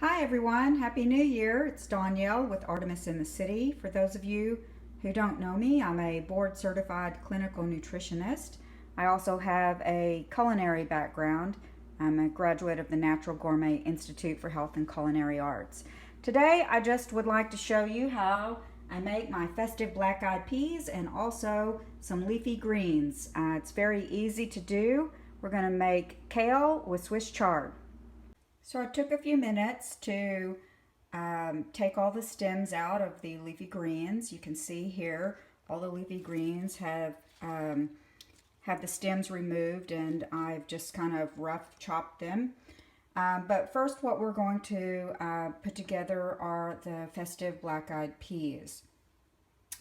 Hi everyone, Happy New Year. It's Danielle with Artemis in the City. For those of you who don't know me, I'm a board certified clinical nutritionist. I also have a culinary background. I'm a graduate of the Natural Gourmet Institute for Health and Culinary Arts. Today I just would like to show you how I make my festive black-eyed peas and also some leafy greens. It's very easy to do. We're going to make kale with Swiss chard. So I took a few minutes to take all the stems out of the leafy greens. You can see here all the leafy greens have the stems removed, and I've just kind of rough chopped them. But first what we're going to put together are the festive black-eyed peas.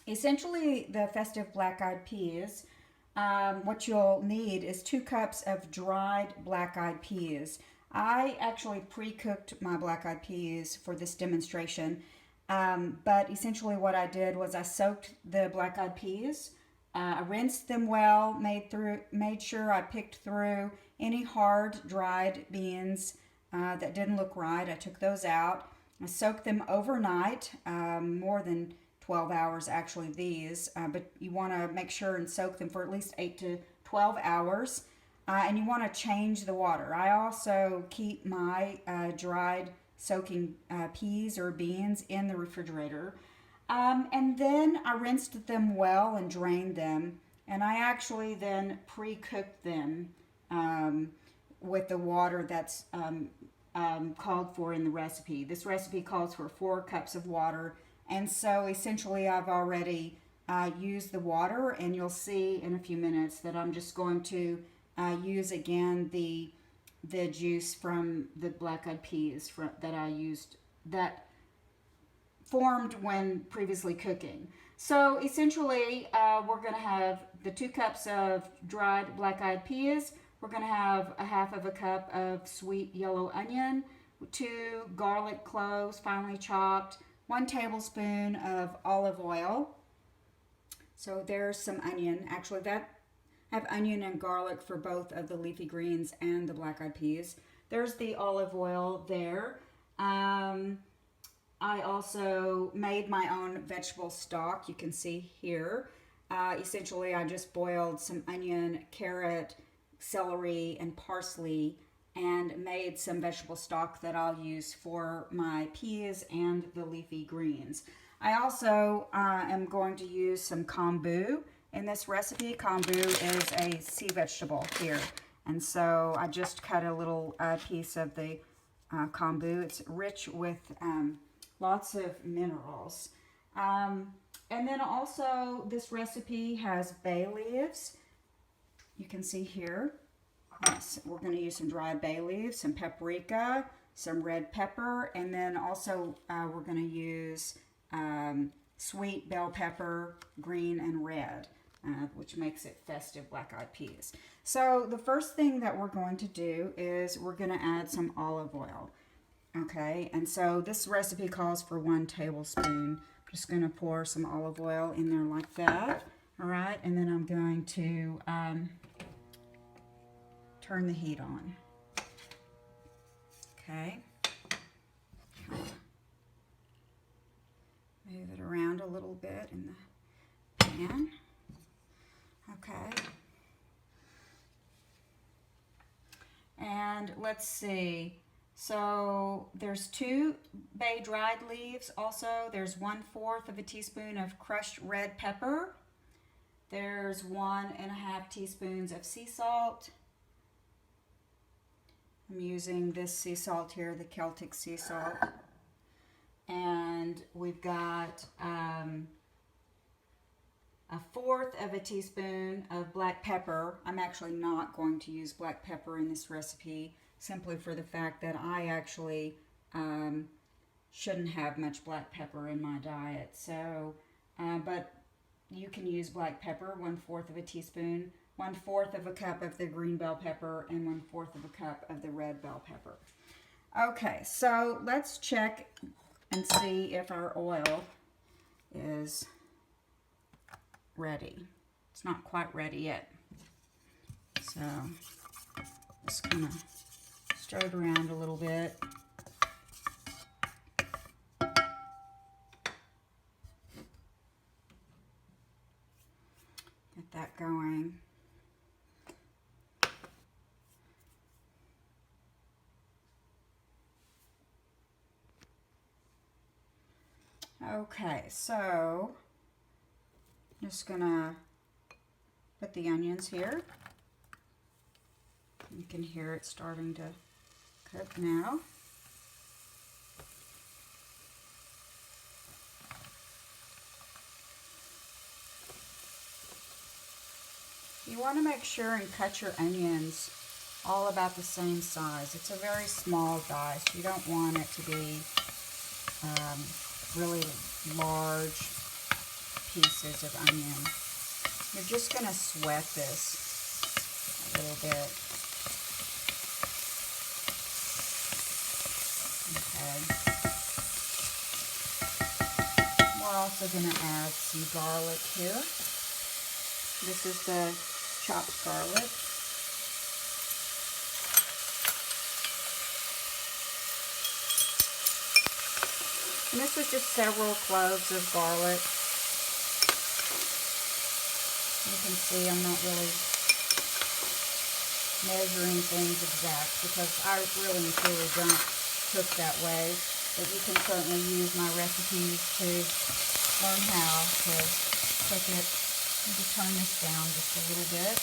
Essentially the festive black-eyed peas, what you'll need is 2 cups of dried black-eyed peas. I actually pre-cooked my black-eyed peas for this demonstration, but essentially what I did was I soaked the black-eyed peas, I rinsed them well, made sure I picked through any hard dried beans that didn't look right. I took those out. I soaked them overnight, more than 12 hours actually these, but you want to make sure and soak them for at least 8 to 12 hours. And you want to change the water. I also keep my dried soaking peas or beans in the refrigerator. And then I rinsed them well and drained them. And I actually then pre-cooked them with the water that's called for in the recipe. This recipe calls for 4 cups of water. And so essentially I've already used the water. And you'll see in a few minutes that I'm just going to use again the juice from the black-eyed peas that I used, that formed when previously cooking. So essentially we're going to have the 2 cups of dried black-eyed peas. We're going to have a half of a cup of sweet yellow onion, 2 garlic cloves finely chopped, 1 tablespoon of olive oil. So there's some onion. Actually, that I have onion and garlic for both of the leafy greens and the black-eyed peas. There's the olive oil there. I also made my own vegetable stock. You can see here. Essentially, I just boiled some onion, carrot, celery, and parsley and made some vegetable stock that I'll use for my peas and the leafy greens. I also am going to use some kombu. In this recipe, kombu is a sea vegetable here. And so I just cut a little piece of the kombu. It's rich with lots of minerals. And then also this recipe has bay leaves. You can see here. Yes, we're going to use some dried bay leaves, some paprika, some red pepper, and then also we're going to use sweet bell pepper, green and red. Which makes it festive black-eyed peas. So the first thing that we're going to do is we're going to add some olive oil. Okay, and so this recipe calls for 1 tablespoon. I'm just going to pour some olive oil in there like that. All right, and then I'm going to turn the heat on. Okay. Move it around a little bit in the pan. Okay. And let's see. So there's 2 bay dried leaves also. There's 1/4 of a teaspoon of crushed red pepper. There's 1.5 teaspoons of sea salt. I'm using this sea salt here, the Celtic sea salt. And we've got 1/4 of a teaspoon of black pepper. I'm actually not going to use black pepper in this recipe simply for the fact that I actually shouldn't have much black pepper in my diet. So, but you can use black pepper, 1/4 of a teaspoon, 1/4 of a cup of the green bell pepper, and 1/4 of a cup of the red bell pepper. Okay, so let's check and see if our oil is ready. It's not quite ready yet. So just kind of stir it around a little bit. going. Okay, so I'm just gonna put the onions here. You can hear it starting to cook now. You want to make sure and cut your onions all about the same size. It's a very small dice. You don't want it to be really large pieces of onion. You're just going to sweat this a little bit. Okay. We're also going to add some garlic here. This is the chopped garlic. And this is just several cloves of garlic. You can see I'm not really measuring things exact because I really and truly don't cook that way. But you can certainly use my recipes to learn how to cook it. I'm going to turn this down just a little bit.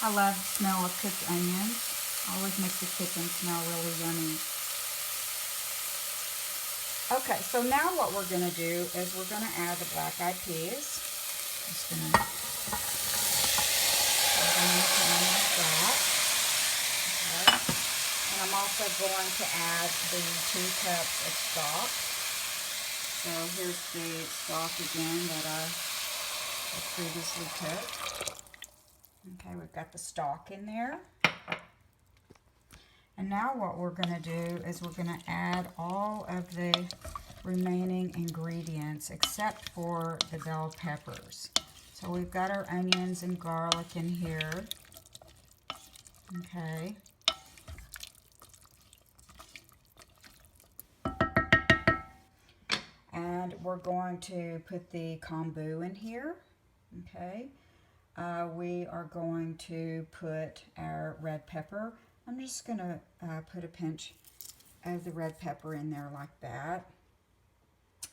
I love the smell of cooked onions. Always makes the kitchen smell really yummy. Okay, so now what we're going to do is we're going to add the black-eyed peas. Just going to put them like that. Okay. And I'm also going to add the 2 cups of stock. So here's the stock again that I previously cooked. Okay, we've got the stock in there. And now what we're going to do is we're going to add all of the remaining ingredients except for the bell peppers. So we've got our onions and garlic in here. Okay. And we're going to put the kombu in here. Okay. We are going to put our red pepper. I'm just going to put a pinch of the red pepper in there like that.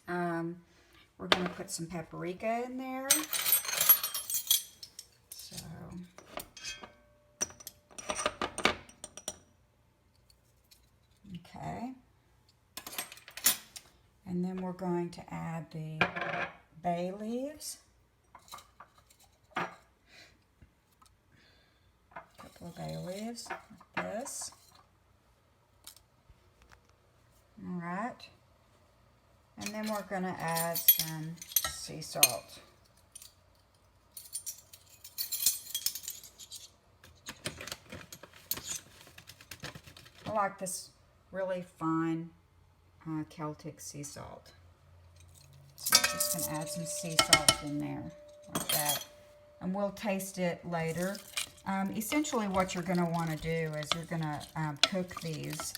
We're going to put some paprika in there. So, okay. And then we're going to add the bay leaves. Bay leaves like this. All right. And then we're going to add some sea salt. I like this really fine Celtic sea salt. So I'm just going to add some sea salt in there like that. And we'll taste it later. Essentially what you're going to want to do is you're going to cook these.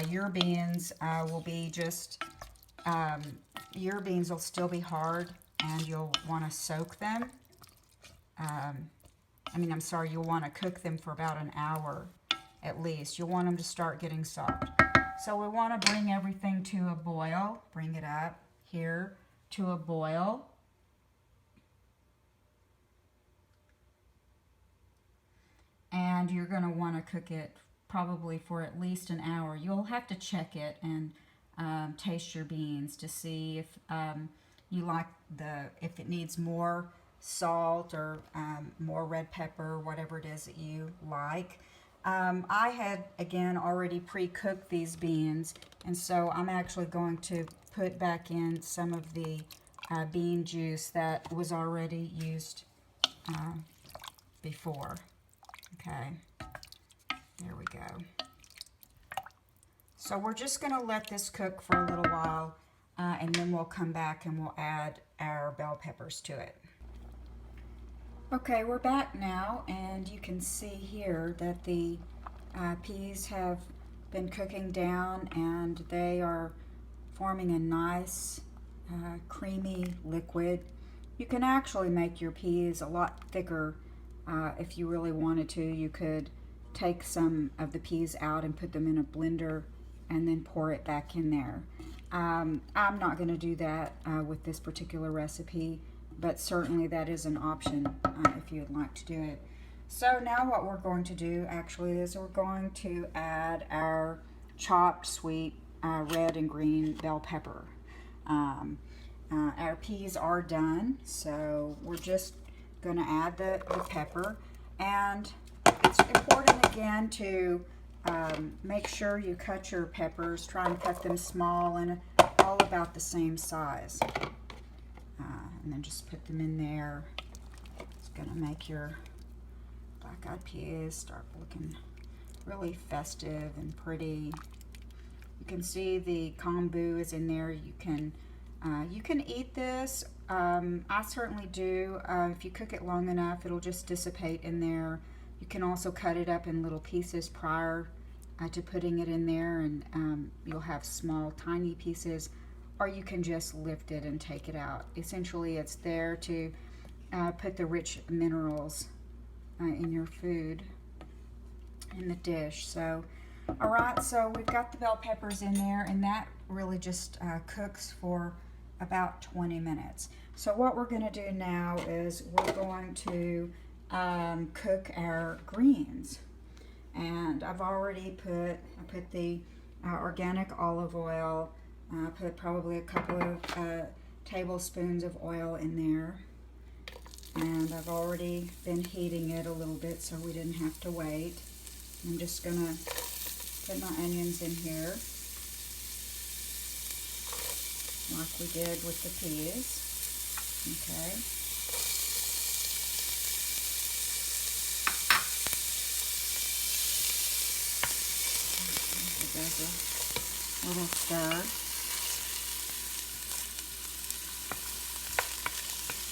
Your beans will be just, your beans will still be hard and you'll want to soak them. You'll want to cook them for about an hour at least. You'll want them to start getting soft. So we want to bring everything to a boil. Bring it up here to a boil. And you're going to want to cook it probably for at least an hour. You'll have to check it and taste your beans to see if you like if it needs more salt or more red pepper, whatever it is that you like. I had, again, already pre-cooked these beans, and so I'm actually going to put back in some of the bean juice that was already used before. Okay. There we go. So we're just going to let this cook for a little while, and then we'll come back and we'll add our bell peppers to it. Okay, we're back now, and you can see here that the peas have been cooking down, and they are forming a nice creamy liquid. You can actually make your peas a lot thicker if you really wanted to. You could take some of the peas out and put them in a blender and then pour it back in there. I'm not going to do that with this particular recipe, but certainly that is an option if you'd like to do it. So now what we're going to do actually is we're going to add our chopped sweet red and green bell pepper. Our peas are done, so we're just going to add the pepper. And it's important again to make sure you cut your peppers. Try and cut them small and all about the same size. And then just put them in there. It's going to make your black-eyed peas start looking really festive and pretty. You can see the kombu is in there. You can eat this. I certainly do. If you cook it long enough, it'll just dissipate in there. You can also cut it up in little pieces prior to putting it in there, and you'll have small, tiny pieces, or you can just lift it and take it out. Essentially, it's there to put the rich minerals in your food, in the dish. So, all right, so we've got the bell peppers in there, and that really just cooks for about 20 minutes. So what we're going to do now is we're going to cook our greens. And I've already put the organic olive oil. I put probably a couple of tablespoons of oil in there. And I've already been heating it a little bit so we didn't have to wait. I'm just going to put my onions in here, like we did with the peas. Okay. Give those a little stir.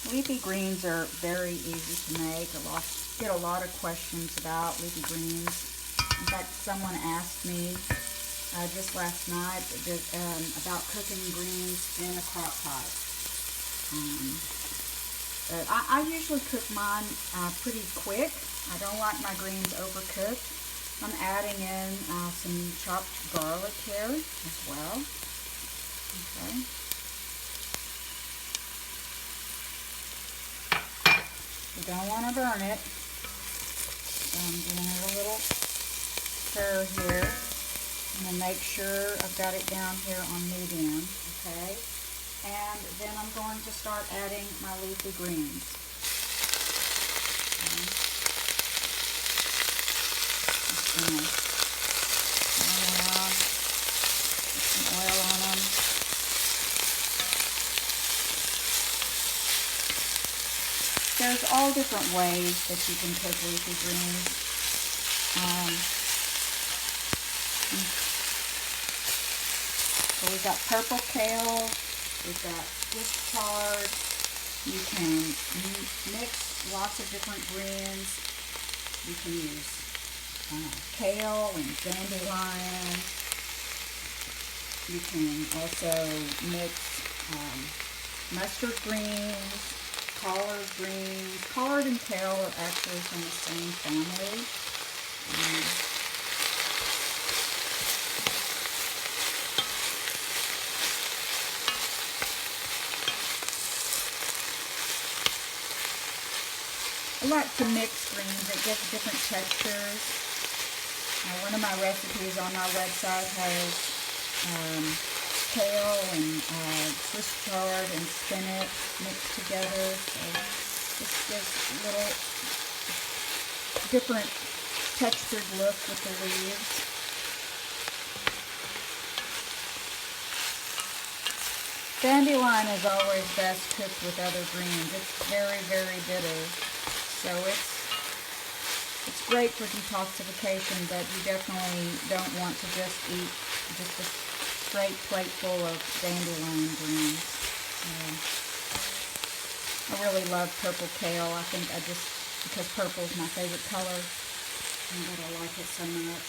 Leafy greens are very easy to make. Get a lot of questions about leafy greens. In fact, someone asked me just last night about cooking greens in a crock pot. But I usually cook mine pretty quick. I don't like my greens overcooked. I'm adding in some chopped garlic here as well. Okay. You don't want to burn it. So I'm giving it a little stir here. I'm going to make sure I've got it down here on medium, okay? And then I'm going to start adding my leafy greens. Okay. Just going to turn around, put some oil on them. There's all different ways that you can cook leafy greens. So we've got purple kale, we've got Swiss chard. You can mix lots of different greens. You can use kale and dandelion. You can also mix mustard greens, collard greens. Collard and kale are actually from the same family. I like to mix greens. It gives different textures. One of my recipes on my website has kale and Swiss chard and spinach mixed together. So this gives a little different textured look with the leaves. Dandelion is always best cooked with other greens. It's very, very bitter. So it's It's great for detoxification, but you definitely don't want to just eat just a straight plate full of dandelion greens. I really love purple kale. I think because purple is my favorite color, and that I like it so much.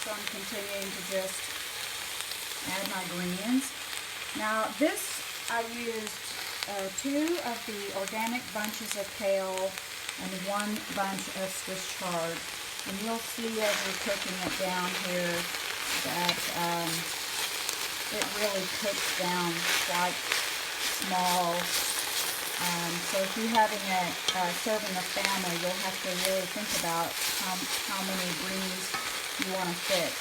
So I'm continuing to just add my greens. Now this, I used 2 of the organic bunches of kale and 1 bunch of Swiss chard. And you'll see as we're cooking it down here that it really cooks down quite small. So if you're having serving a family, you'll have to really think about how many greens you want to fix.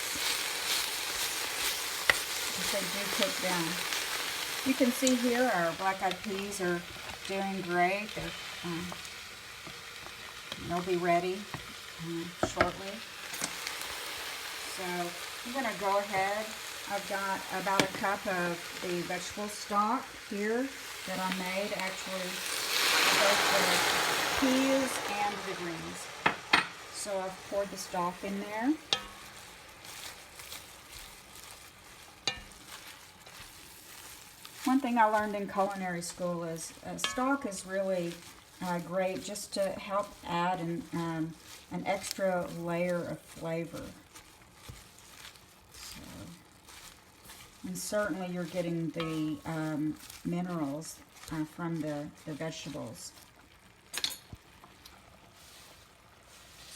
Because they do cook down. You can see here our black-eyed peas are doing great. They'll be ready shortly. So I'm going to go ahead. I've got about a cup of the vegetable stock here that I made actually for both the peas and the greens. So I've poured the stock in there. One thing I learned in culinary school is stock is really great just to help add an extra layer of flavor. So, and certainly you're getting the minerals from the vegetables.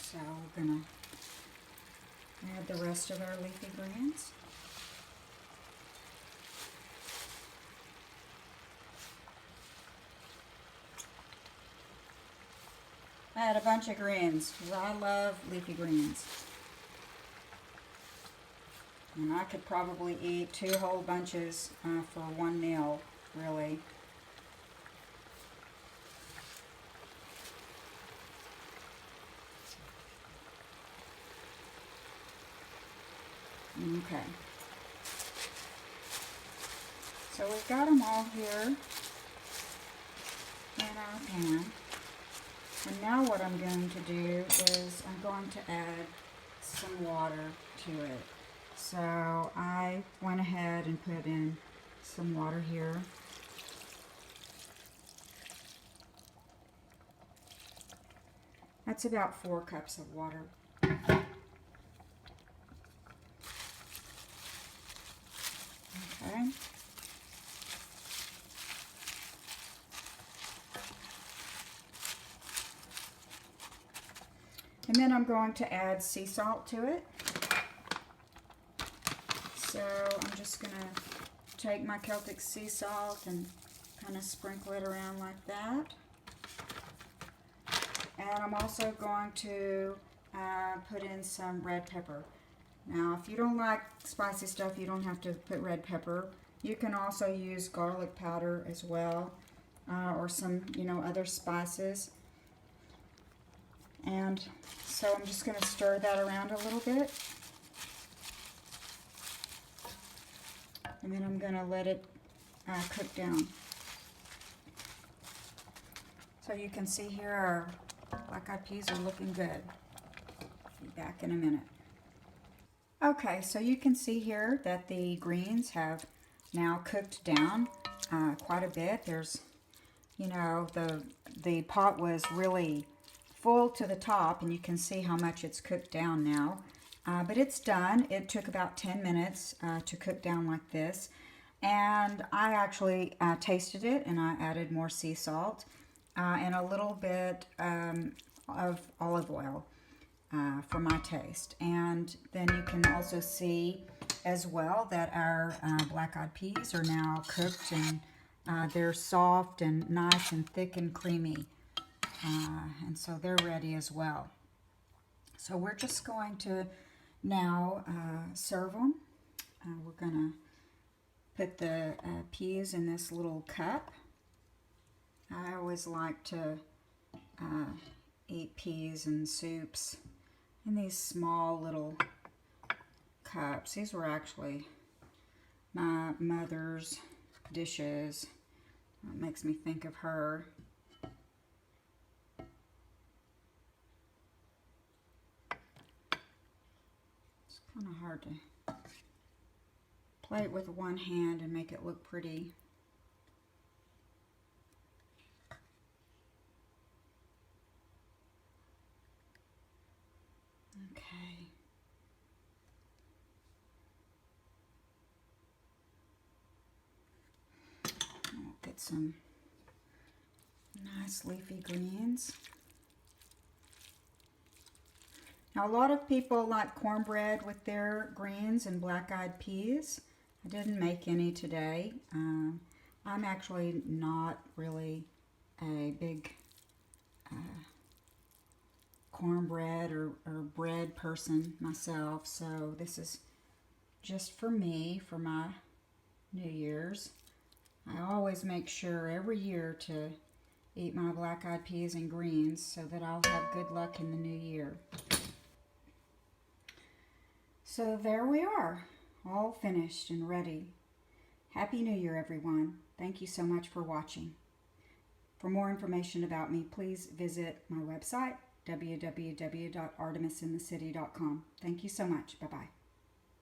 So we're going to add the rest of our leafy greens. I had a bunch of greens because I love leafy greens. And I could probably eat 2 whole bunches for one meal, really. Okay. So we've got them all here in our pan. And now what I'm going to do is I'm going to add some water to it. So I went ahead and put in some water here. That's about 4 cups of water. Okay. And then I'm going to add sea salt to it. So I'm just going to take my Celtic sea salt and kind of sprinkle it around like that. And I'm also going to put in some red pepper. Now, if you don't like spicy stuff, you don't have to put red pepper. You can also use garlic powder as well, or some, other spices. And so I'm just going to stir that around a little bit. And then I'm going to let it cook down. So you can see here our black-eyed peas are looking good. Be back in a minute. Okay, so you can see here that the greens have now cooked down quite a bit. There's, the pot was really full to the top, and you can see how much it's cooked down now. But it's done. It took about 10 minutes to cook down like this. And I actually tasted it, and I added more sea salt and a little bit of olive oil for my taste. And then you can also see as well that our black-eyed peas are now cooked, and they're soft and nice and thick and creamy. And so they're ready as well. So we're just going to now serve them. We're going to put the peas in this little cup. I always like to eat peas and soups in these small little cups. These were actually my mother's dishes. It makes me think of her. hard to play it with one hand and make it look pretty. Okay. We'll get some nice leafy greens. Now, a lot of people like cornbread with their greens and black-eyed peas. I didn't make any today. I'm actually not really a big cornbread or bread person myself, so this is just for me, for my New Year's. I always make sure every year to eat my black-eyed peas and greens so that I'll have good luck in the new year. So there we are, all finished and ready. Happy New Year, everyone. Thank you so much for watching. For more information about me, please visit my website, www.artemisinthecity.com. Thank you so much. Bye-bye.